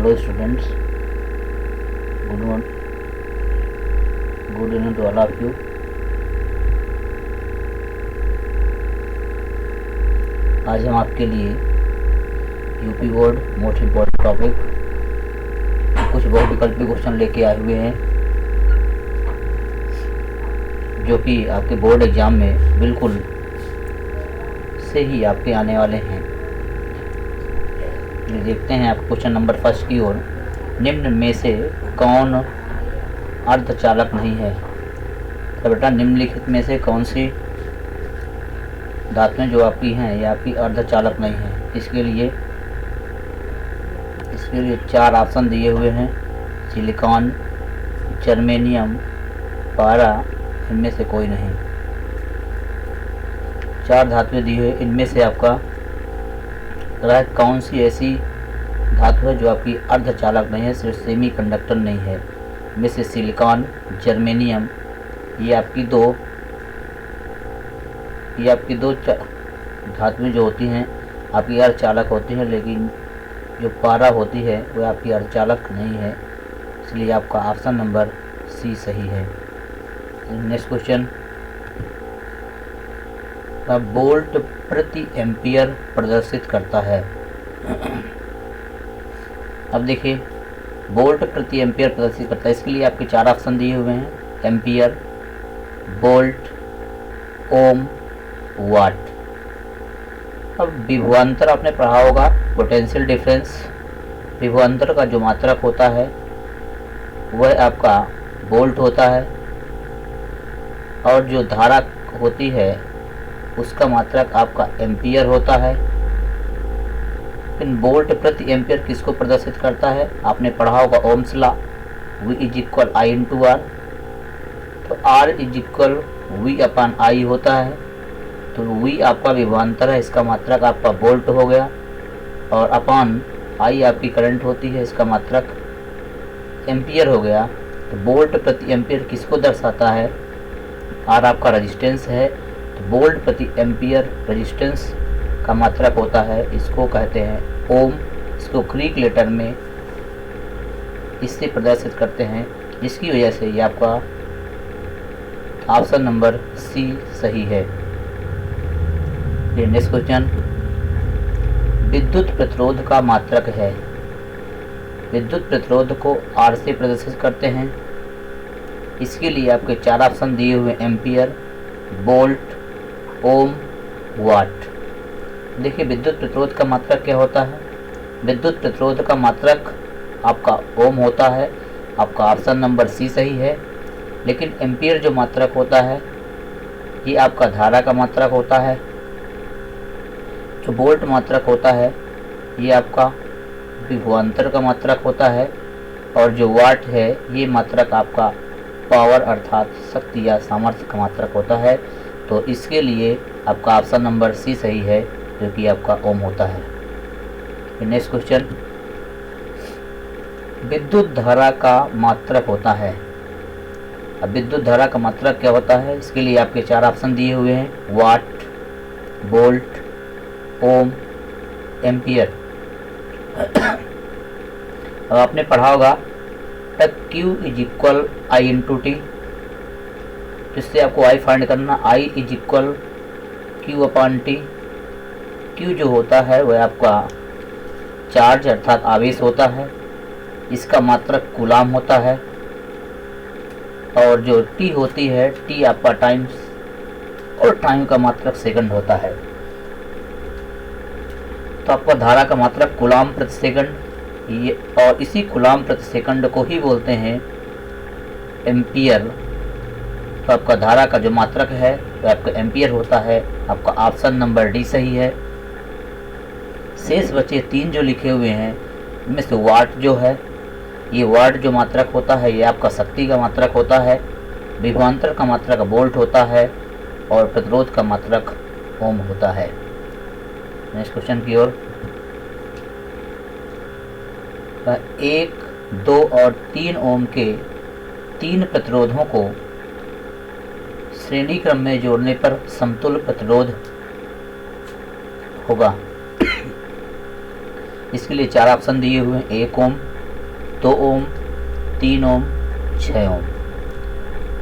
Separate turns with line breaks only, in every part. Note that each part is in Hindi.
Hello students, good evening to all of you. आज हम आपके लिए UP board most important topic कुछ बहुविकल्पी क्वेश्चन लेके आए हुए हैं जो कि आपके बोर्ड एग्जाम में बिल्कुल से ही आपके आने वाले हैं। देखते हैं आप क्वेश्चन नंबर फर्स्ट की ओर। निम्न में से कौन अर्धचालक नहीं है? तो बेटा निम्नलिखित में से कौन सी धातुएं जो आपकी हैं ये आपकी अर्धचालक नहीं है? इसके लिए चार ऑप्शन दिए हुए हैं। सिलिकॉन, जर्मेनियम, पारा, इनमें से कोई नहीं। चार धातुएं दी हुई, इनमें से आपका कौन सी ऐसी धातु है जो आपकी अर्धचालक नहीं है, सिर्फ सेमी कंडक्टर नहीं है? में से सिलिकॉन, जर्मेनियम, ये आपकी दो धातुएं जो होती हैं आपकी अर्धचालक होती हैं, लेकिन जो पारा होती है वो आपकी अर्धचालक नहीं है। इसलिए आपका ऑप्शन नंबर सी सही है। नेक्स्ट क्वेश्चन, वोल्ट प्रति एम्पियर प्रदर्शित करता है। अब देखिए वोल्ट प्रति एम्पियर प्रदर्शित करता है, इसके लिए आपके चार ऑप्शन दिए हुए हैं। एम्पियर, वोल्ट, ओम, वाट। अब विभवांतर आपने पढ़ा होगा, पोटेंशियल डिफरेंस। विभवांतर का जो मात्रक होता है वह आपका वोल्ट होता है और जो धारा होती है उसका मात्रक आपका एम्पियर होता है। लेकिन वोल्ट प्रति एम्पियर किसको प्रदर्शित करता है? आपने पढ़ा होगा Ohm's law, V = I × R। तो R = V/I होता है। तो V आपका विभवांतर है, इसका मात्रक आपका वोल्ट हो गया, और अपॉन I आपकी करंट होती है, इसका मात्रक एम्पियर हो गया। तो वोल्ट प्रति एम्पियर किसको दर्शाता है? R आपका रेजिस्टेंस है, तो वोल्ट प्रति एम्पियर रेजिस्टेंस का मात्रक होता है, इसको कहते हैं ओम। इसको ग्रीक लेटर में इससे प्रदर्शित करते हैं, जिसकी वजह से ये आपका ऑप्शन नंबर सी सही है। नेक्स्ट क्वेश्चन, विद्युत प्रतिरोध का मात्रक है। विद्युत प्रतिरोध को आर से प्रदर्शित करते हैं। इसके लिए आपके चार ऑप्शन दिए हुए, एम्पियर, वोल्ट, ओम, वाट। देखिए विद्युत प्रतिरोध का मात्रक क्या होता है? विद्युत प्रतिरोध का मात्रक आपका ओम होता है, आपका ऑप्शन नंबर सी सही है। लेकिन एम्पियर जो मात्रक होता है ये आपका धारा का मात्रक होता है। जो वोल्ट मात्रक होता है ये आपका विभवांतर का मात्रक होता है, और जो वाट है ये मात्रक आपका पावर अर्थात शक्ति या सामर्थ्य का मात्रक होता है। तो इसके लिए आपका ऑप्शन नंबर सी सही है, जो कि आपका ओम होता है। नेक्स्ट क्वेश्चन, विद्युत धारा का मात्रक होता है। अब विद्युत धारा का मात्रक क्या होता है? इसके लिए आपके चार ऑप्शन दिए हुए हैं, वाट, वोल्ट, ओम, एम्पियर। अब आपने पढ़ा होगा Q = I × T, जिससे आपको I फाइंड करना। I = Q/T। Q जो होता है वह आपका चार्ज अर्थात आवेश होता है, इसका मात्रक कूलाम होता है, और जो T होती है T आपका टाइम्स, और टाइम का मात्रक सेकंड होता है। तो आपका धारा का मात्रक कूलाम प्रति सेकंड, ये और इसी कूलाम प्रति सेकंड को ही बोलते हैं एम्पियर। तो आपका धारा का जो मात्रक है वह आपका एम्पियर होता है। आपका ऑप्शन नंबर डी सही है। शेष बचे तीन जो लिखे हुए हैं, इनमें से वाट जो है, ये वाट जो मात्रक होता है ये आपका शक्ति का मात्रक होता है, विभवांतर का मात्रक वोल्ट होता है, और प्रतिरोध का मात्रक ओम होता है। नेक्स्ट क्वेश्चन की ओर। 1, 2 और 3 ओम के तीन प्रतिरोधों को श्रेणी क्रम में जोड़ने पर समतुल्य प्रतिरोध होगा। इसके लिए चार ऑप्शन दिए हुए हैं, 1 ओम, 2 ओम, 3 ओम, 6 ओम।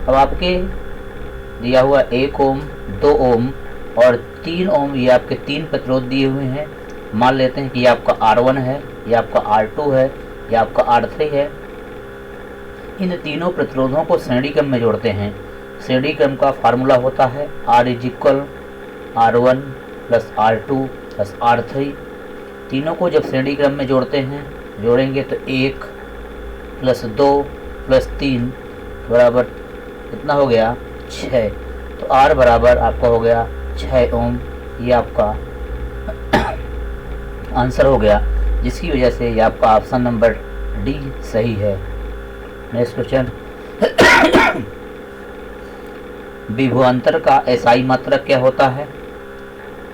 अब आपके दिया हुआ 1 ओम, 2 ओम और 3 ओम, ये आपके 3 प्रतिरोध दिए हुए हैं। मान लेते हैं कि ये आपका R1 है, ये आपका R2 है, ये आपका R3 है। इन तीनों प्रतिरोधों को श्रेणी क्रम में जोड़ते हैं। श्रेणी क्रम का फार्मूला होता है R = R1 + R2 + R3। तीनों को जब श्रेणी क्रम में जोड़ेंगे तो 1 + 2 + 3 बराबर कितना हो गया? 6। तो R बराबर आपका हो गया 6 ओम। ये आपका आंसर हो गया, जिसकी वजह से ये आपका ऑप्शन नंबर डी सही है। नेक्स्ट क्वेश्चन, विभवांतर का एसआई मात्रक क्या होता है?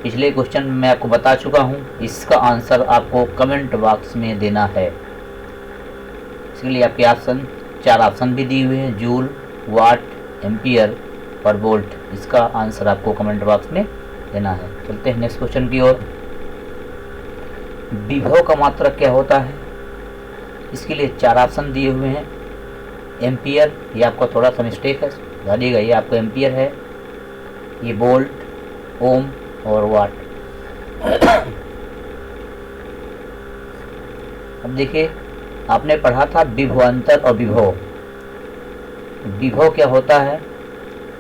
पिछले क्वेश्चन में आपको बता चुका हूँ, इसका आंसर आपको कमेंट बॉक्स में देना है। इसके लिए आपके ऑप्शन 4 ऑप्शन भी दिए हुए हैं, जूल, वाट, एम्पियर और वोल्ट। इसका आंसर आपको कमेंट बॉक्स में देना है। चलते हैं नेक्स्ट क्वेश्चन की ओर। विभव का मात्रक क्या होता है? इसके लिए 4 ऑप्शन दिए हुए हैं। एम्पियर, ये आपका थोड़ा सा मिस्टेक है, जानिएगा, ये आपका एम्पियर है। ये वोल्ट, ओम और वाट। अब देखिए, आपने पढ़ा था विभवांतर और विभव। विभव क्या होता है?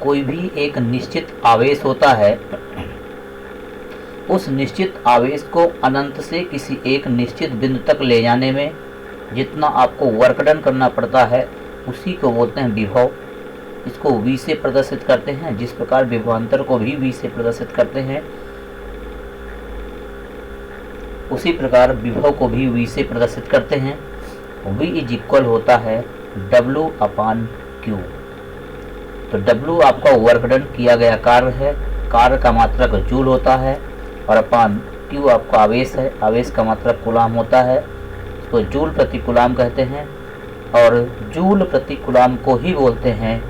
कोई भी एक निश्चित आवेश होता है, उस निश्चित आवेश को अनंत से किसी एक निश्चित बिंदु तक ले जाने में जितना आपको वर्क डन करना पड़ता है, उसी को बोलते हैं विभव। इसको V से प्रदर्शित करते हैं। जिस प्रकार विभवांतर को भी V से प्रदर्शित करते हैं, उसी प्रकार विभव को भी V से प्रदर्शित करते हैं। V = होता है W/Q। तो W आपका वर्क डन किया गया कार्य है, कार्य का मात्रक जूल होता है, और अपान Q आपका आवेश है, आवेश का मात्रक कूलाम होता है। इसको जूल प्रति कूलाम कहते हैं, और जूल प्रति कूलाम को ही बोलते हैं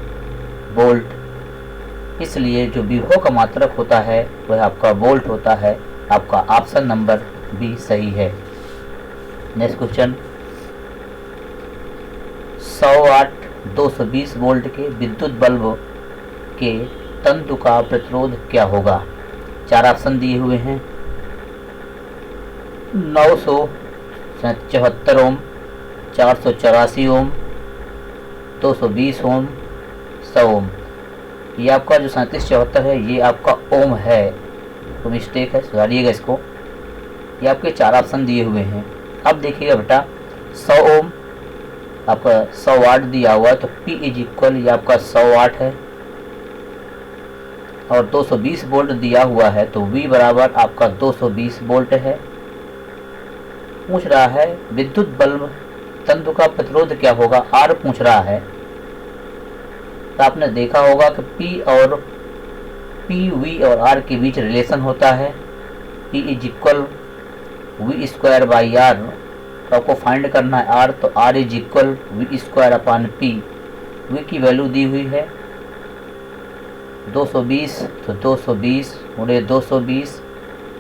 वोल्ट। इसलिए जो विभव का मात्रक होता है वह आपका वोल्ट होता है। आपका ऑप्शन नंबर बी सही है। नेक्स्ट क्वेश्चन, 100 वाट 220 वोल्ट के विद्युत बल्ब के तंतु का प्रतिरोध क्या होगा? 4 ऑप्शन दिए हुए हैं। 974 ओम, 484 ओम, 220 ओम, 100 ओम। ये आपका जो 3774 है, ये आपका ओम है, तो मिस्टेक है, सुधारिएगा इसको। ये आपके 4 ऑप्शन दिए हुए हैं। अब देखिएगा बेटा, 100 ओम आपका 100 वाट दिया हुआ है, तो P = ये आपका 100 वाट है, और 220 वोल्ट दिया हुआ है, तो V बराबर आपका 220 वोल्ट है। पूछ रहा है विद्युत बल्ब तंतु का प्रतिरोध क्या होगा, R पूछ रहा है। तो आपने देखा होगा कि P, V और R के बीच रिलेशन होता है। P = V²/R। तो आपको फाइंड करना है R, तो R = V²/P। V की वैल्यू दी हुई है 220, तो 220 × 220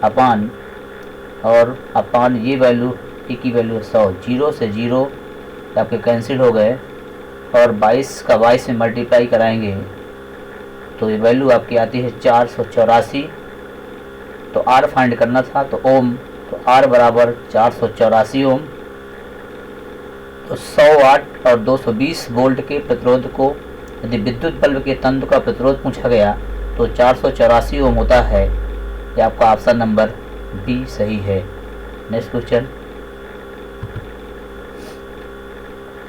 अपान, और अपान ये वैल्यू P की वैल्यू 100। 0 से 0 आपके कैंसिल हो गए, और 22 का 22 में मल्टीप्लाई कराएंगे तो ये वैल्यू आपकी आती है 484। तो R फाइंड करना था, तो ओम, तो R बराबर 484 ओम। तो 100 वाट और 220 वोल्ट के प्रतिरोध को यदि विद्युत बल्ब के तंतु का प्रतिरोध पूछा गया तो 484 ओम होता है। यह आपका ऑप्शन नंबर बी सही है। नेक्स्ट क्वेश्चन,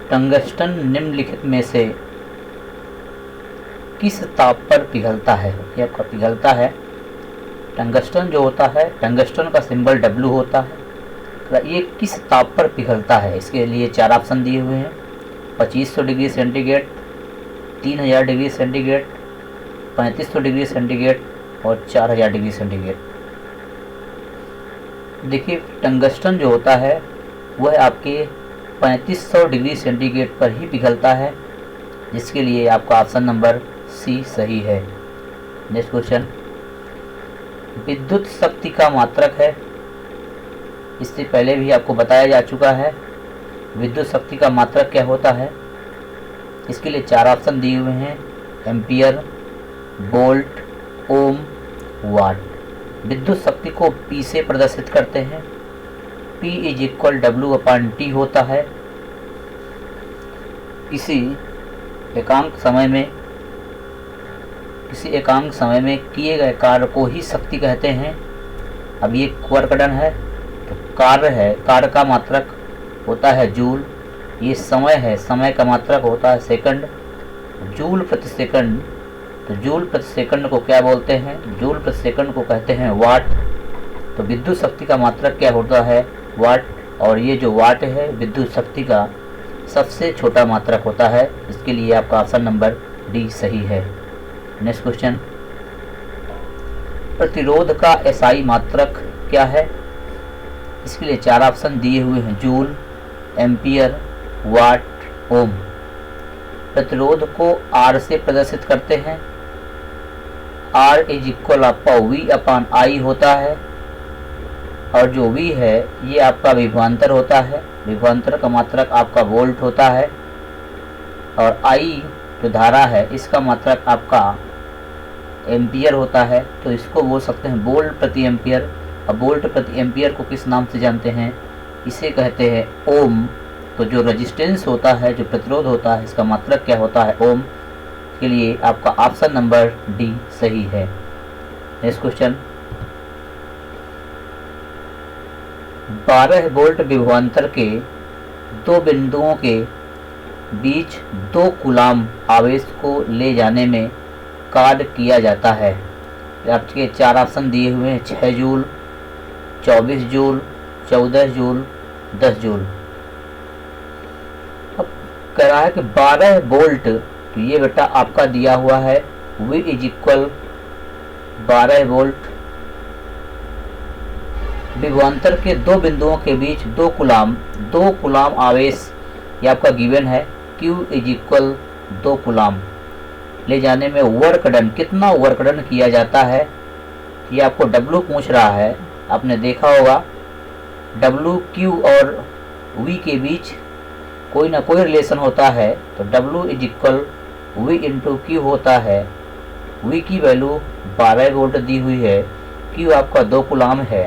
टंगस्टन निम्नलिखित में से किस ताप पर पिघलता है? यह आपका पिघलता है। टंगस्टन जो होता है, टंगस्टन का सिंबल W होता है। ये किस ताप पर पिघलता है? इसके लिए 4 ऑप्शन दिए हुए हैं। 2500 degree centigrade, 3000 degree centigrade, 3500 degree centigrade और 4000 डिग्री सेंटीग्रेड। देखिए, टंगस्टन जो होता है वह आपके 3500 डिग्री सेंटीग्रेड पर ही पिघलता है, जिसके लिए आपका ऑप्शन नंबर सी सही है। नेक्स्ट क्वेश्चन, विद्युत शक्ति का मात्रक है। इससे पहले भी आपको बताया जा चुका है। विद्युत शक्ति का मात्रक क्या होता है? इसके लिए 4 ऑप्शन दिए हुए हैं, एम्पियर, वोल्ट, ओम, वाट। विद्युत शक्ति को P से प्रदर्शित करते हैं। P = W/T होता है। किसी एकांक समय में किए गए कार्य को ही शक्ति कहते हैं। अब ये वर्क डन है तो कार्य का मात्रक होता है जूल। ये समय है, समय का मात्रक होता है सेकंड, जूल प्रति सेकंड। तो जूल प्रति सेकंड को क्या बोलते हैं? जूल प्रति सेकंड को कहते हैं वाट। तो विद्युत शक्ति का मात्रक क्या होता है? वाट। और ये जो वाट है विद्युत शक्ति का सबसे छोटा मात्रक होता है। इसके लिए आपका ऑप्शन नंबर डी सही है। नेक्स्ट क्वेश्चन, प्रतिरोध का एसआई मात्रक क्या है? इसके लिए 4 ऑप्शन दिए हुए हैं, जूल, एम्पियर, वाट, ओम। प्रतिरोध को R से प्रदर्शित करते हैं। R = V/I होता है। और जो V है ये आपका विभवांतर होता है। विभवांतर का मात्रक आपका वोल्ट होता है। और I जो धारा है इसका मात्रक आपका एम्पियर होता है। तो इसको बोल सकते हैं वोल्ट प्रति एम्पियर। अब वोल्ट प्रति एम्पियर को किस नाम से जानते हैं? इसे कहते हैं ओम। तो जो रेजिस्टेंस होता है, जो प्रतिरोध होता है, इसका मात्रक क्या होता है? ओम। के लिए आपका ऑप्शन नंबर डी सही है। नेक्स्ट क्वेश्चन, 12 वोल्ट विभवांतर के 2 बिंदुओं के बीच 2 कूलाम आवेश को ले जाने में कार्य किया जाता है। आपके 4 ऑप्शन दिए हुए हैं, 6 जूल, 24 जूल, 14 जूल, 10 जूल। अब कह रहा है कि 12 वोल्ट, तो ये बेटा आपका दिया हुआ है V = 12 वोल्ट। विभवांतर के 2 बिंदुओं के बीच 2 कूलाम आवेश ये आपका गिवन है। Q = 2 कूलाम ले जाने में वर्क डन, कितना वर्क डन किया जाता है ये आपको W पूछ रहा है। आपने देखा होगा W, Q और V के बीच कोई ना कोई रिलेशन होता है। तो W = V × Q होता है। V की वैल्यू 12 वोल्ट दी हुई है, Q आपका 2 कूलाम है।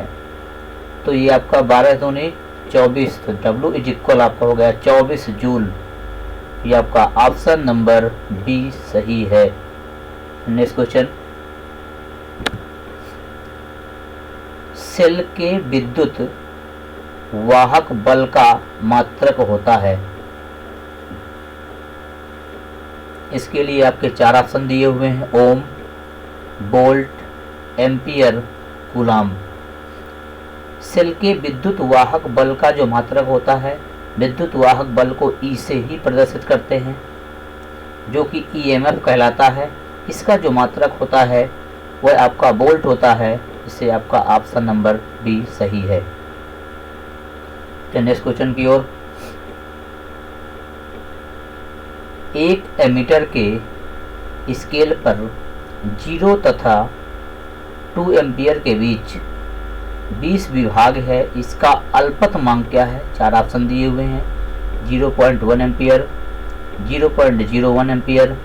तो ये आपका 12 दूनी 24। तो W = आपका हो गया 24 जूल। ये आपका ऑप्शन नंबर बी सही है। नेक्स्ट क्वेश्चन, सेल के विद्युत वाहक बल का मात्रक होता है। इसके लिए आपके 4 ऑप्शन दिए हुए हैं, ओम, वोल्ट, एम्पियर, कूलाम। सेल के विद्युत वाहक बल का जो मात्रक होता है, विद्युत वाहक बल को E से ही प्रदर्शित करते हैं, जो कि EMF कहलाता है। इसका जो मात्रक होता है वह आपका वोल्ट होता है। इससे आपका ऑप्शन नंबर बी सही है। नेक्स्ट क्वेश्चन की ओर, एक एमीटर के स्केल पर 0 तथा 2 एम्पियर के बीच 20 विभाग है। इसका अल्पतमांक क्या है? 4 ऑप्शन दिए हुए हैं, 0.1 एम्पियर, 0.01 एम्पियर,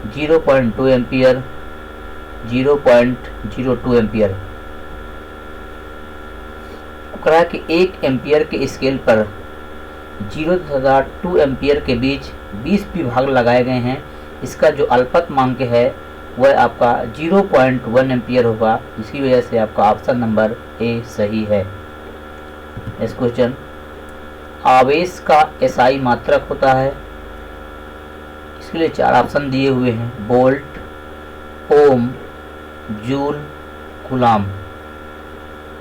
0.2 एम्पियर, 0.02 एम्पियर। कह रहा है कि 1 एम्पियर के स्केल पर 0 तथा 2 एम्पियर के बीच 20 विभाग लगाए गए हैं। इसका जो अल्पतमांक है वह आपका 0.1 एम्पियर होगा। इसी वजह से आपका ऑप्शन नंबर ए सही है। नेक्स्ट क्वेश्चन, आवेश का एसआई मात्रक होता है। इसके लिए 4 ऑप्शन दिए हुए हैं, वोल्ट, ओम, जूल, कूलाम।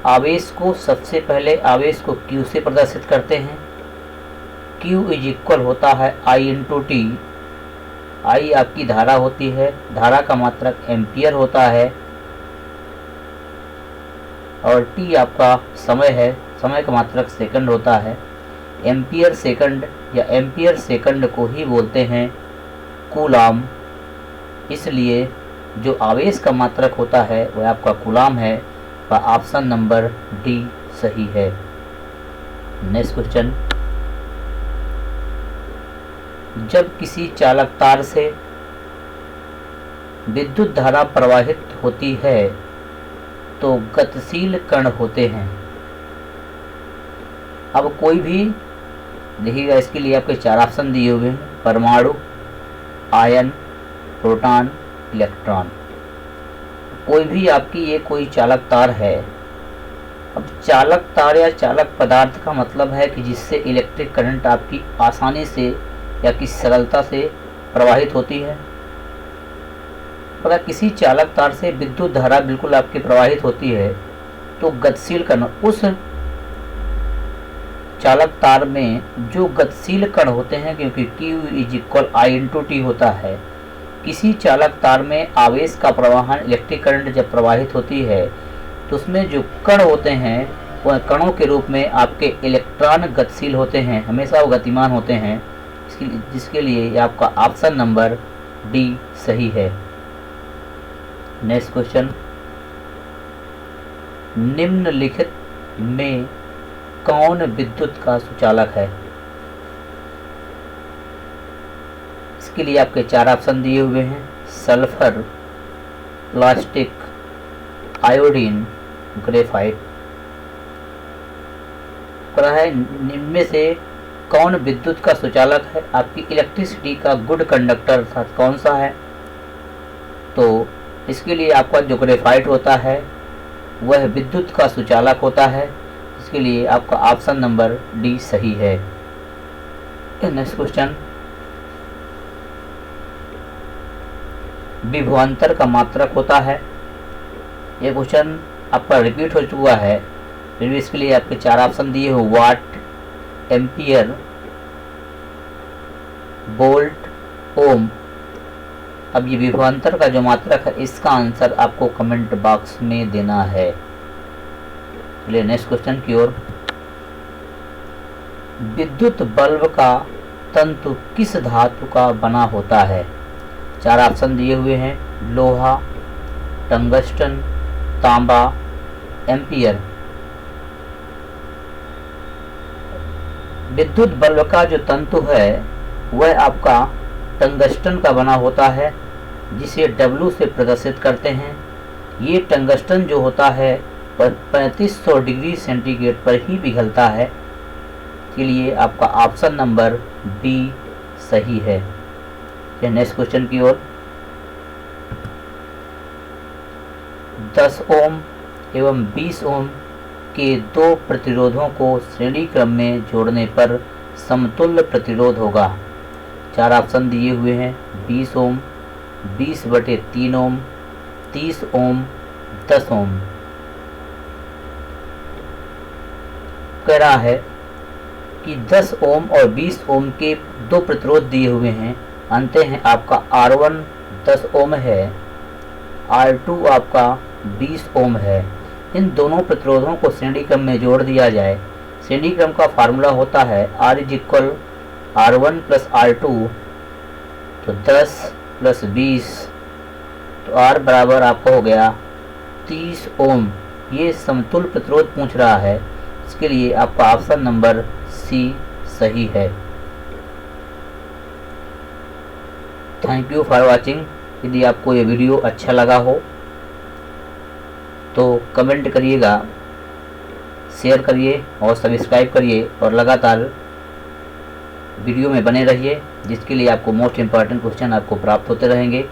आवेश को सबसे पहले आवेश को Q से प्रदर्शित करते हैं। Q = होता है I × T। I आपकी धारा होती है, धारा का मात्रक एम्पियर होता है। और T आपका समय है, समय का मात्रक सेकंड होता है। एम्पियर सेकंड या एम्पियर सेकंड को ही बोलते हैं कूलाम। इसलिए जो आवेश का मात्रक होता है वह आपका कूलाम है। ऑप्शन नंबर डी सही है। नेक्स्ट क्वेश्चन, जब किसी चालक तार से विद्युत धारा प्रवाहित होती है तो गतिशील कण होते हैं। अब कोई भी देखिएगा, इसके लिए आपके 4 ऑप्शन दिए हुए हैं, परमाणु, आयन, प्रोटॉन, इलेक्ट्रॉन। कोई भी आपकी ये कोई चालक तार है। अब चालक तार या चालक पदार्थ का मतलब है कि जिससे इलेक्ट्रिक करंट आपकी आसानी से या किसी सरलता से प्रवाहित होती है। अगर किसी चालक तार से विद्युत धारा बिल्कुल आपकी प्रवाहित होती है तो गतिशील कण, उस चालक तार में जो गतिशील कण होते हैं, क्योंकि Q=I/T होता है। किसी चालक तार में आवेश का प्रवाहन, इलेक्ट्रिक करंट जब प्रवाहित होती है तो उसमें जो कण होते हैं वह कणों के रूप में आपके इलेक्ट्रॉन गतिशील होते हैं, हमेशा वो गतिमान होते हैं, जिसके लिए आपका ऑप्शन नंबर डी सही है। नेक्स्ट क्वेश्चन, निम्नलिखित में कौन विद्युत का सुचालक है? इसके लिए आपके 4 ऑप्शन दिए हुए हैं, सल्फर, प्लास्टिक, आयोडीन, ग्रेफाइट। कहा है निम्न में से कौन विद्युत का सुचालक है? आपकी इलेक्ट्रिसिटी का गुड कंडक्टर अर्थात कौन सा है? तो इसके लिए आपका जो ग्रेफाइट होता है वह विद्युत का सुचालक होता है, इसके लिए आपका ऑप्शन नंबर डी सही है। नेक्स्ट क्वेश्चन, विभवांतर का मात्रक होता है। ये क्वेश्चन आपका रिपीट हो चुका है, फिर भी इसके लिए आपके 4 ऑप्शन दिए हो, वाट, एम्पियर, वोल्ट, ओम। अब ये विभवांतर का जो मात्रक है इसका आंसर आपको कमेंट बॉक्स में देना है। चलिए नेक्स्ट क्वेश्चन की ओर। विद्युत बल्ब का तंतु किस धातु का बना होता है? 4 ऑप्शन दिए हुए हैं, लोहा, टंगस्टन, तांबा, एम्पियर। विद्युत बल्ब का जो तंतु है वह आपका टंगस्टन का बना होता है, जिसे W से प्रदर्शित करते हैं। ये टंगस्टन जो होता है वह 3500 डिग्री सेंटीग्रेड पर ही पिघलता है, के लिए आपका ऑप्शन नंबर बी सही है। नेक्स्ट क्वेश्चन की ओर। 10 ओम एवं 20 ओम के 2 प्रतिरोधों को श्रेणी क्रम में जोड़ने पर समतुल्य प्रतिरोध होगा। 4 ऑप्शन दिए हुए हैं, 20 ओम, 20/3 ओम, 30 ओम, 10 ओम। कह रहा है कि 10 ओम और 20 ओम के 2 प्रतिरोध दिए हुए हैं। अंत हैं आपका R1 10 ओम है, R2 आपका 20 ओम है। इन दोनों प्रतिरोधों को श्रेणी क्रम में जोड़ दिया जाए। श्रेणी क्रम का फार्मूला होता है R=R1 + R2, तो 10 + 20, तो R बराबर आपका हो गया 30 ओम। ये समतुल्य प्रतिरोध पूछ रहा है, इसके लिए आपका ऑप्शन नंबर सी सही है। Thank you for watching. यदि आपको ये वीडियो अच्छा लगा हो तो कमेंट करिएगा, शेयर करिए और सब्सक्राइब करिए और लगातार वीडियो में बने रहिए, जिसके लिए आपको मोस्ट इम्पॉर्टेंट क्वेश्चन आपको प्राप्त होते रहेंगे।